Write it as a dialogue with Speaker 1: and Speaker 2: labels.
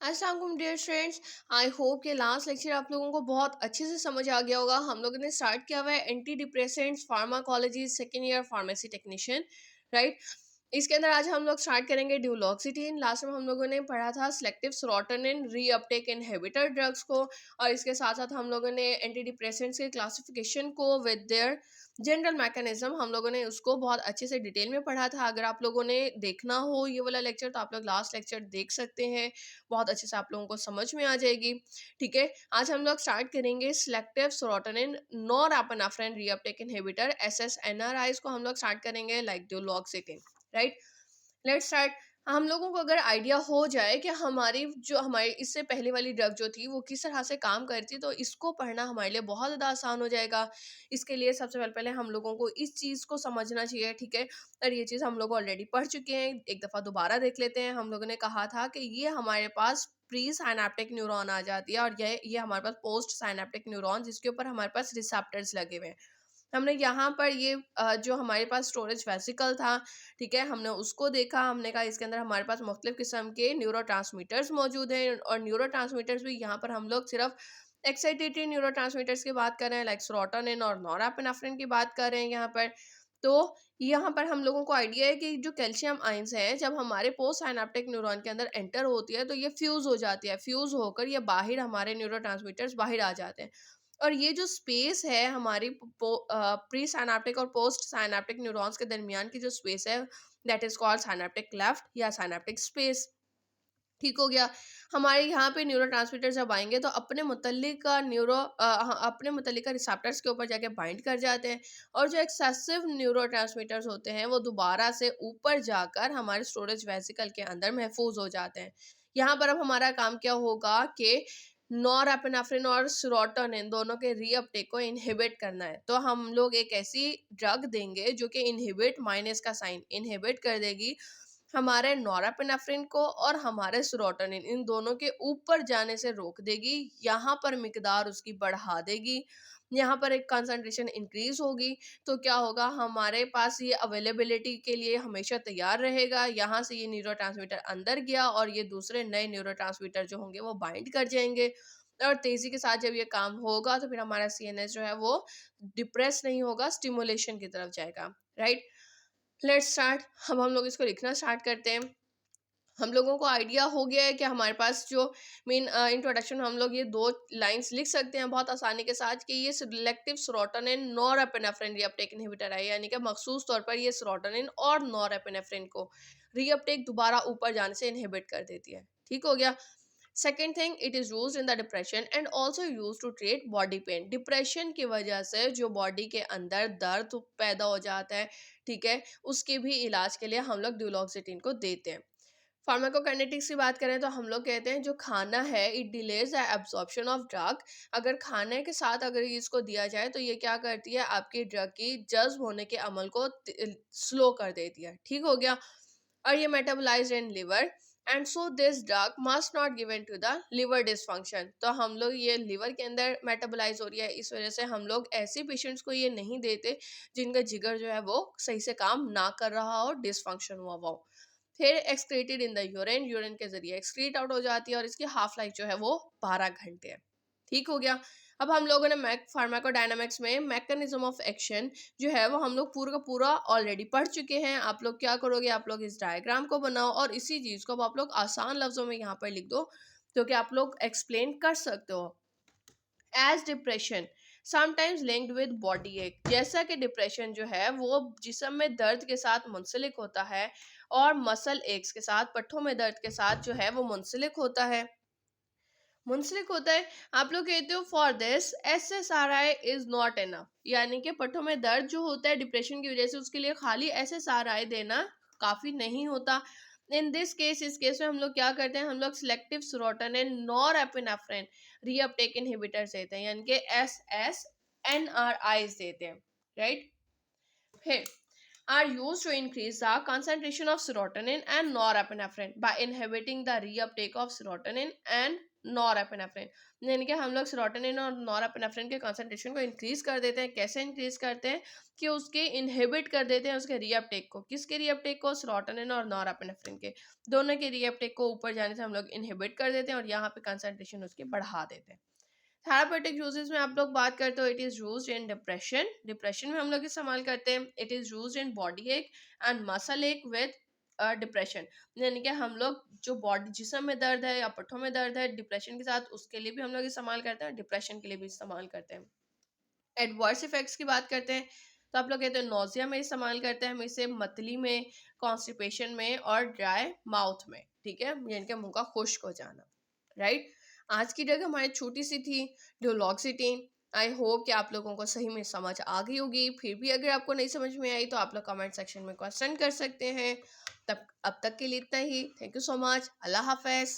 Speaker 1: अस्सलाम वालेकुम dear students. I hope कि लास्ट लेक्चर आप लोगों को बहुत अच्छे से समझ आ गया होगा। हम लोगों ने स्टार्ट किया हुआ है anti depressants pharmacology second year pharmacy technician, right. इसके अंदर आज हम लोग स्टार्ट करेंगे ड्यूलॉक्सिटीन। लास्ट में हम लोगों ने पढ़ा था selective serotonin reuptake inhibitor drugs को, और इसके साथ साथ हम लोगों ने एंटी डिप्रेसेंट्स के क्लासिफिकेशन को विद देयर जनरल मैकेनिज्म हम लोगों ने उसको बहुत अच्छे से डिटेल में पढ़ा था। अगर आप लोगों ने देखना हो ये वाला लेक्चर तो आप लोग लास्ट लेक्चर देख सकते हैं, बहुत अच्छे से आप लोगों को समझ में आ जाएगी। ठीक है, आज हम लोग स्टार्ट करेंगे selective serotonin norepinephrine reuptake inhibitor SSNRIs को हम लोग स्टार्ट करेंगे लाइक दुलोक्सिटिन, राइट। Let's start. हम लोगों को अगर आइडिया हो जाए कि हमारी इससे पहले वाली ड्रग जो थी वो किस तरह से काम करती, तो इसको पढ़ना हमारे लिए बहुत ज़्यादा आसान हो जाएगा। इसके लिए सबसे पहले हम लोगों को इस चीज़ को समझना चाहिए, ठीक है। और ये चीज़ हम लोग ऑलरेडी पढ़ चुके हैं, एक दफ़ा दोबारा देख लेते हैं। हम लोगों ने कहा था कि ये हमारे पास प्री साइनेप्टिक न्यूरॉन आ जाती है, और ये हमारे पास पोस्ट साइनेप्टिक न्यूरॉन, जिसके ऊपर हमारे पास रिसेप्टर्स लगे हुए हैं। हमने यहाँ पर ये जो हमारे पास स्टोरेज वेसिकल था, ठीक है, हमने उसको देखा। हमने कहा इसके अंदर हमारे पास मुख्तलिफ किस्म के न्यूरोट्रांसमीटर्स मौजूद हैं, और न्यूरोट्रांसमीटर्स भी यहाँ पर हम लोग सिर्फ एक्साइटेटरी न्यूरोट्रांसमीटर्स की बात कर रहे हैं, लाइक सेरोटोनिन और नॉरएपिनेफ्रिन की बात कर रहे हैं यहाँ पर। तो यहाँ पर हम लोगों को आइडिया है कि जो कैल्शियम आयंस हैं जब हमारे पोस्ट साइनेप्टिक न्यूरॉन के अंदर एंटर होती है तो ये फ्यूज हो जाती है, फ्यूज होकर ये बाहर हमारे न्यूरोट्रांसमीटर्स बाहर आ जाते हैं। और ये जो स्पेस है हमारी प्री साइनेप्टिक और पोस्ट साइनेप्टिक न्यूरॉन्स के दरमियान की जो स्पेस है, that is called synaptic left या साइनेप्टिक स्पेस। ठीक हो गया। हमारे यहाँ पे न्यूरोट्रांसमीटर जब आएंगे तो अपने मुतल्लिका रिसेप्टर्स के ऊपर जाके बाइंड कर जाते हैं, और जो एक्सेसिव न्यूरोट्रांसमीटर्स होते हैं वो दोबारा से ऊपर जाकर हमारे स्टोरेज वेसिकल के अंदर महफूज हो जाते हैं। यहाँ पर अब हमारा काम क्या होगा कि नॉरएपिनेफ्रिन और सेरोटोनिन दोनों के रीअपटेक को इनहिबिट करना है। तो हम लोग एक ऐसी ड्रग देंगे जो कि इनहिबिट माइनस का साइन इनहिबिट कर देगी हमारे नॉरएपिनेफ्रिन को, और हमारे सेरोटोनिन इन दोनों के ऊपर जाने से रोक देगी। यहाँ पर मिकदार उसकी बढ़ा देगी, यहाँ पर एक कंसंट्रेशन इंक्रीज होगी। तो क्या होगा, हमारे पास ये अवेलेबिलिटी के लिए हमेशा तैयार रहेगा। यहाँ से ये न्यूरोट्रांसमीटर अंदर गया और ये दूसरे नए न्यूरोट्रांसमीटर जो होंगे वो बाइंड कर जाएंगे, और तेजी के साथ जब ये काम होगा तो फिर हमारा CNS जो है वो डिप्रेस नहीं होगा, स्टिमुलेशन की तरफ जाएगा, राइट। Let's start. अब हम लोग इसको लिखना स्टार्ट करते हैं। हम लोगों को आइडिया हो गया है कि हमारे पास जो मेन इंट्रोडक्शन हम लोग ये 2 लाइंस लिख सकते हैं बहुत आसानी के साथ कि ये selective serotonin norepinephrine reuptake inhibitor है, यानी कि मखसूस तौर पर ये सेरोटोनिन और नॉरएपिनेफ्रिन को रीअपटेक दोबारा ऊपर जाने से इनहिबिट कर देती है। ठीक हो गया। Second thing, it is use in the depression and also use to treat body pain. Depression की वजह से जो बॉडी के अंदर दर्द पैदा हो जाता है, ठीक है, उसके भी इलाज के लिए हम लोग ड्यूलॉक्सिटिन को देते हैं। फार्माकोकाइनेटिक्स की बात करें तो हम लोग कहते हैं जो खाना है it delays the absorption of drug. अगर खाने के साथ अगर इसको दिया जाए तो ये क्या करती है, आपकी ड्रग की जज्ब होने के अमल को स्लो कर देती है। ठीक हो गया। और ये metabolised in liver, and so this drug must not given to the liver dysfunction. तो हम लोग ये लिवर के अंदर मेटाबोलाइज हो रही है, इस वजह से हम लोग ऐसे पेशेंट्स को ये नहीं देते जिनका जिगर जो है वो सही से काम ना कर रहा हो, डिसफंक्शन हुआ हो। फिर excreted in the urine, urine के जरिए एक्सक्रीट आउट हो जाती है, और इसकी हाफ लाइफ जो है वो 12 घंटे है। ठीक हो गया। अब हम लोगों ने फार्माकोडायनामिक्स में मैकेनिज्म ऑफ एक्शन जो है वो हम लोग पूरा का पूरा ऑलरेडी पढ़ चुके हैं। आप लोग क्या करोगे, आप लोग इस डायग्राम को बनाओ और इसी चीज़ को अब आप लोग आसान लफ्जों में यहाँ पर लिख दो, तो कि आप लोग एक्सप्लेन कर सकते हो। As depression sometimes linked with body ache, जैसा कि डिप्रेशन जो है वो जिस्म में दर्द के साथ मुंसलिक होता है, और मसल एक्स के साथ, पट्ठों में दर्द के साथ जो है वो मुंसलिक होता है। मुंसलिक होता है। आप लोग कहते हो for this SSRI is not enough, यानी कि पट्टों में दर्द जो होता है डिप्रेशन की वजह से उसके लिए खाली SSRI देना काफ़ी नहीं होता। इन दिस केस, इस केस में हम लोग क्या करते हैं, हम लोग selective serotonin norepinephrine reuptake inhibitors देते हैं, यानी कि SSNRIs देते हैं, राइट। फिर are used to increase the concentration of serotonin and norepinephrine by inhibiting the reuptake of serotonin and norepinephrine. यानी कि हम लोग सेरोटोनिन और नॉरएपिनेफ्रिन के कंसंट्रेशन को इंक्रीज कर देते हैं। कैसे इंक्रीज करते हैं कि उसके इनहिबिट कर देते हैं उसके रीअपटेक को। किसके रीअपटेक को? सेरोटोनिन और नॉरएपिनेफ्रिन के, दोनों के रीअपटेक को ऊपर जाने से हम लोग इनहिबिट कर देते हैं और यहाँ पे कंसंट्रेशन उसके बढ़ा देते हैं। थेरापेटिक यूजेस में आप लोग बात करते हो, it is used in depression, depression में हम लोग इस्तेमाल करते हैं। It is used in body एक एंड मसल एक विद डिप्रेशन, यानी कि हम लोग जो बॉडी जिस्म में दर्द है या पट्ठों में दर्द है डिप्रेशन के साथ, उसके लिए भी हम लोग इस्तेमाल करते हैं, डिप्रेशन के लिए भी इस्तेमाल करते हैं। एडवर्स इफेक्ट्स की बात करते हैं तो आप लोग कहते हैं नोजिया में इस्तेमाल करते हैं हम इसे, मतली में, कॉन्स्टिपेशन में और ड्राई माउथ में, ठीक है, यानी कि मुंह का खुश्क हो जाना, राइट। आज की जगह हमारी छोटी सी थी ड्यूलॉक्सिटी। आई होप कि आप लोगों को सही में समझ आ गई होगी। फिर भी अगर आपको नहीं समझ में आई तो आप लोग कमेंट सेक्शन में क्वेश्चन कर सकते हैं। तब अब तक के लिए इतना ही। Thank you so much. अल्लाह हाफिज़।